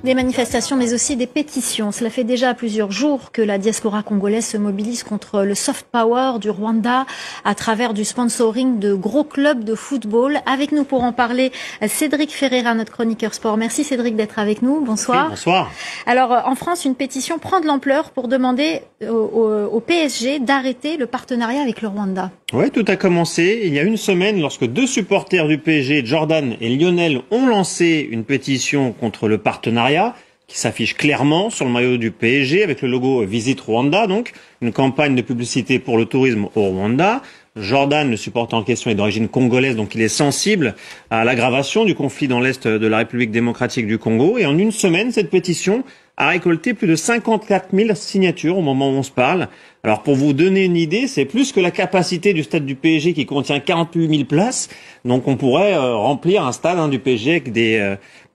Des manifestations mais aussi des pétitions. Cela fait déjà plusieurs jours que la diaspora congolaise se mobilise contre le soft power du Rwanda à travers du sponsoring de gros clubs de football. Avec nous pour en parler, Cédric Ferreira, notre chroniqueur sport. Merci Cédric d'être avec nous. Bonsoir. Oui, bonsoir. Alors en France, une pétition prend de l'ampleur pour demander au PSG d'arrêter le partenariat avec le Rwanda. Oui, tout a commencé il y a une semaine lorsque deux supporters du PSG, Jordan et Lionel, ont lancé une pétition contre le partenariat qui s'affiche clairement sur le maillot du PSG avec le logo Visit Rwanda, donc une campagne de publicité pour le tourisme au Rwanda. Jordan, le supporter en question, est d'origine congolaise, donc il est sensible à l'aggravation du conflit dans l'Est de la République démocratique du Congo. Et en une semaine, cette pétition a récolté plus de 54 000 signatures au moment où on se parle. Alors pour vous donner une idée, c'est plus que la capacité du stade du PSG qui contient 48 000 places. Donc on pourrait remplir un stade du PSG avec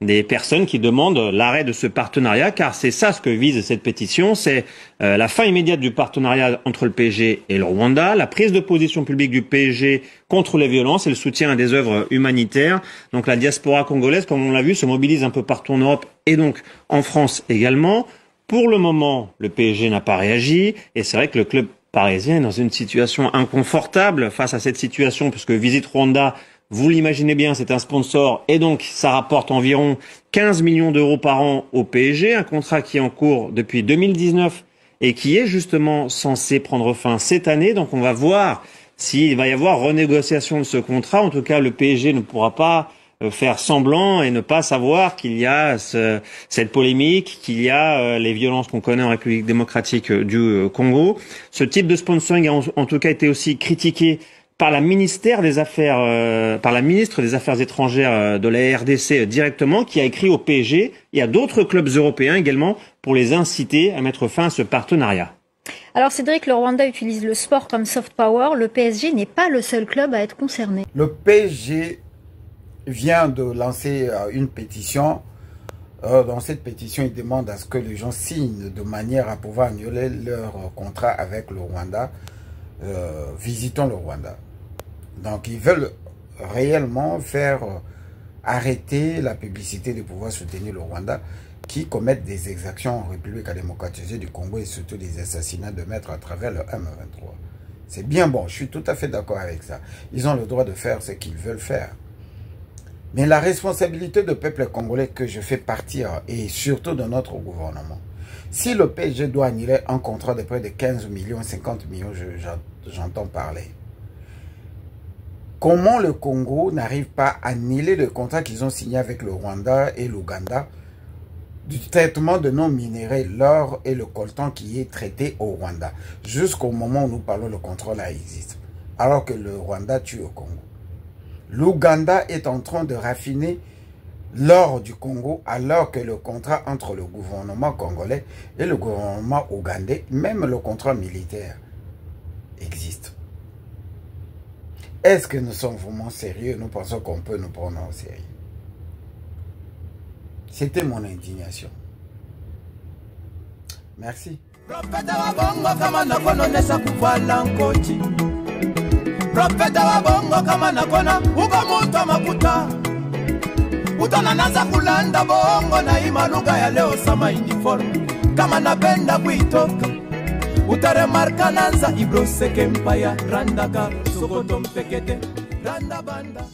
des personnes qui demandent l'arrêt de ce partenariat, car c'est ça ce que vise cette pétition, c'est la fin immédiate du partenariat entre le PSG et le Rwanda, la prise de position publique du PSG contre les violences et le soutien à des œuvres humanitaires. Donc la diaspora congolaise, comme on l'a vu, se mobilise un peu partout en Europe et donc en France également. Pour le moment, le PSG n'a pas réagi et c'est vrai que le club parisien est dans une situation inconfortable face à cette situation puisque Visit Rwanda, vous l'imaginez bien, c'est un sponsor et donc ça rapporte environ 15 millions d'euros par an au PSG, un contrat qui est en cours depuis 2019 et qui est justement censé prendre fin cette année. Donc on va voir s'il va y avoir renégociation de ce contrat. En tout cas, le PSG ne pourra pas faire semblant et ne pas savoir qu'il y a cette polémique, qu'il y a les violences qu'on connaît en République démocratique du Congo. Ce type de sponsoring a en tout cas été aussi critiqué par la ministre des Affaires étrangères de la RDC directement, qui a écrit au PSG et à d'autres clubs européens également pour les inciter à mettre fin à ce partenariat. Alors Cédric, le Rwanda utilise le sport comme soft power. Le PSG n'est pas le seul club à être concerné. Le PSG vient de lancer une pétition. Dans cette pétition, il demande à ce que les gens signent de manière à pouvoir annuler leur contrat avec le Rwanda. Visitons le Rwanda. Donc ils veulent réellement faire arrêter la publicité de pouvoir soutenir le Rwanda qui commettent des exactions en République démocratique du Congo et surtout des assassinats de maîtres à travers le M23. C'est bien bon, je suis tout à fait d'accord avec ça. Ils ont le droit de faire ce qu'ils veulent faire. Mais la responsabilité du peuple congolais que je fais partir, et surtout de notre gouvernement, si le PSG doit annuler un contrat de près de 15 millions, 50 millions, j'entends parler. Comment le Congo n'arrive pas à annuler le contrat qu'ils ont signé avec le Rwanda et l'Ouganda du traitement de nos minéraux, l'or et le coltan qui est traité au Rwanda. Jusqu'au moment où nous parlons, le contrôle existe. Alors que le Rwanda tue au Congo. L'Ouganda est en train de raffiner l'or du Congo alors que le contrat entre le gouvernement congolais et le gouvernement ougandais, même le contrat militaire, existe. Est-ce que nous sommes vraiment sérieux? Nous pensons qu'on peut nous prendre au sérieux. C'était mon indignation. Merci. Propeta wa bongo kama nakona uko muto makuta utona naza kulanda bongo na imaluga ya leo sama uniform kama napenda kuitoka utaremarka nanza ibrose kempaya randaka sokoto mpekete randa banda